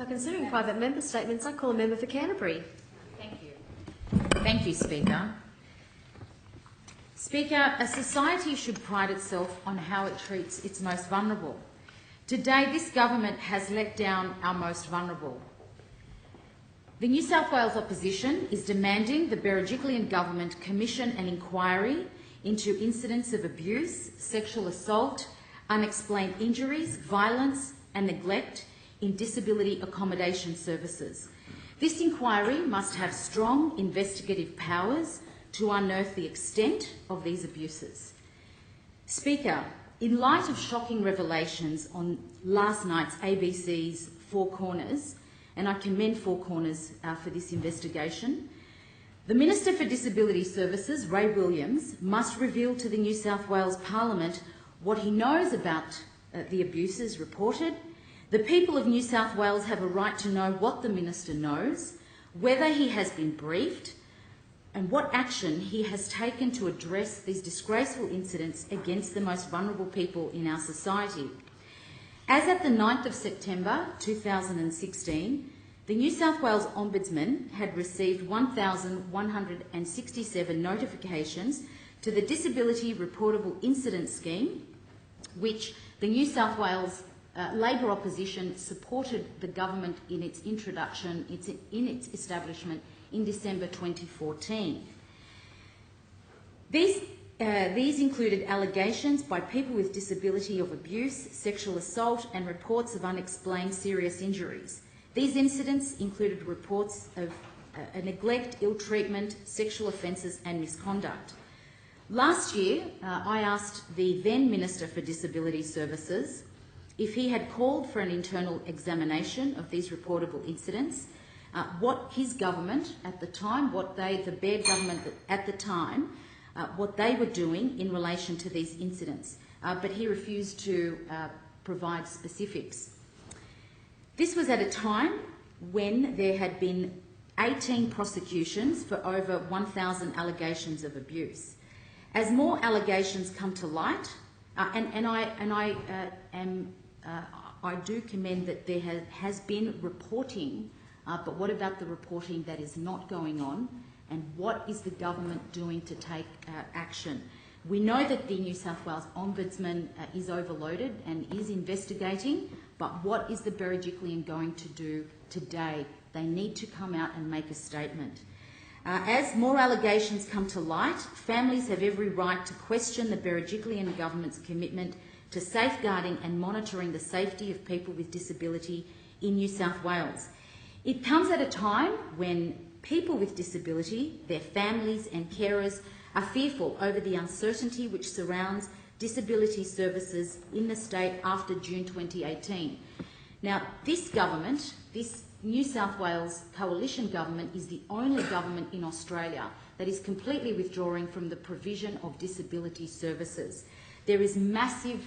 Considering private member statements, I call a member for Canterbury. Thank you. Thank you, Speaker. Speaker, a society should pride itself on how it treats its most vulnerable. Today, this government has let down our most vulnerable. The New South Wales opposition is demanding the Berejiklian government commission an inquiry into incidents of abuse, sexual assault, unexplained injuries, violence and neglect in disability accommodation services. This inquiry must have strong investigative powers to unearth the extent of these abuses. Speaker, in light of shocking revelations on last night's ABC's Four Corners, and I commend Four Corners for this investigation, the Minister for Disability Services, Ray Williams, must reveal to the New South Wales Parliament what he knows about the abuses reported. The people of New South Wales have a right to know what the Minister knows, whether he has been briefed, and what action he has taken to address these disgraceful incidents against the most vulnerable people in our society. As at the 9th of September 2016, the New South Wales Ombudsman had received 1,167 notifications to the Disability Reportable Incident Scheme, which the New South Wales Labor opposition supported the government in its introduction, in its establishment in December 2014. These included allegations by people with disability of abuse, sexual assault and reports of unexplained serious injuries. These incidents included reports of neglect, ill treatment, sexual offences and misconduct. Last year, I asked the then Minister for Disability Services if he had called for an internal examination of these reportable incidents, what his government at the time, the Baird government at the time, what they were doing in relation to these incidents, but he refused to provide specifics. This was at a time when there had been 18 prosecutions for over 1,000 allegations of abuse. As more allegations come to light, I do commend that there has been reporting, but what about the reporting that is not going on, and what is the government doing to take action? We know that the New South Wales Ombudsman is overloaded and is investigating, but what is the Berejiklian going to do today? They need to come out and make a statement. As more allegations come to light, families have every right to question the Berejiklian government's commitment to safeguarding and monitoring the safety of people with disability in New South Wales. It comes at a time when people with disability, their families and carers are fearful over the uncertainty which surrounds disability services in the state after June 2018. Now, this government, this New South Wales coalition government, is the only government in Australia that is completely withdrawing from the provision of disability services. There is massive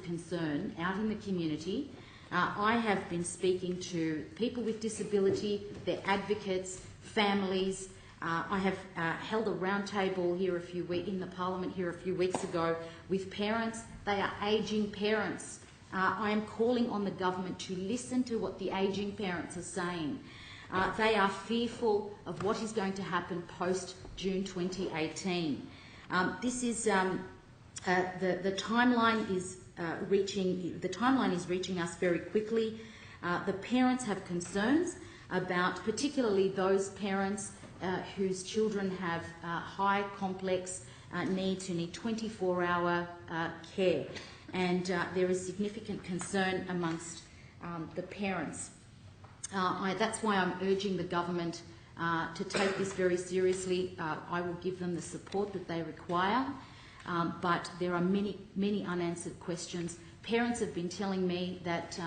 concern out in the community. I have been speaking to people with disability, their advocates, families. I have held a roundtable here in the Parliament here a few weeks ago with parents. They are ageing parents. I am calling on the government to listen to what the ageing parents are saying. They are fearful of what is going to happen post June 2018. This is the timeline is reaching us very quickly. The parents have concerns about particularly those parents whose children have high complex needs, who need 24-hour care, and there is significant concern amongst the parents. That's why I'm urging the government to take this very seriously. I will give them the support that they require. But there are many unanswered questions. Parents have been telling me that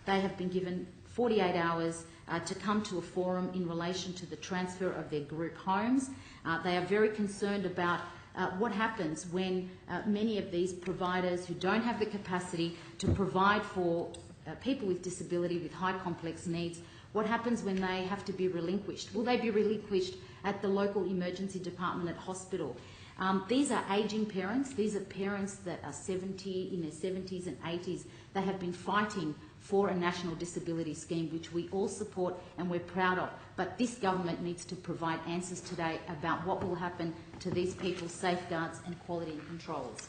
they have been given 48 hours to come to a forum in relation to the transfer of their group homes. They are very concerned about what happens when many of these providers who don't have the capacity to provide for people with disability with high complex needs, what happens when they have to be relinquished? Will they be relinquished at the local emergency department at hospital? These are ageing parents. These are parents that are in their 70s and 80s. They have been fighting for a national disability scheme, which we all support and we're proud of. But this government needs to provide answers today about what will happen to these people's safeguards and quality controls.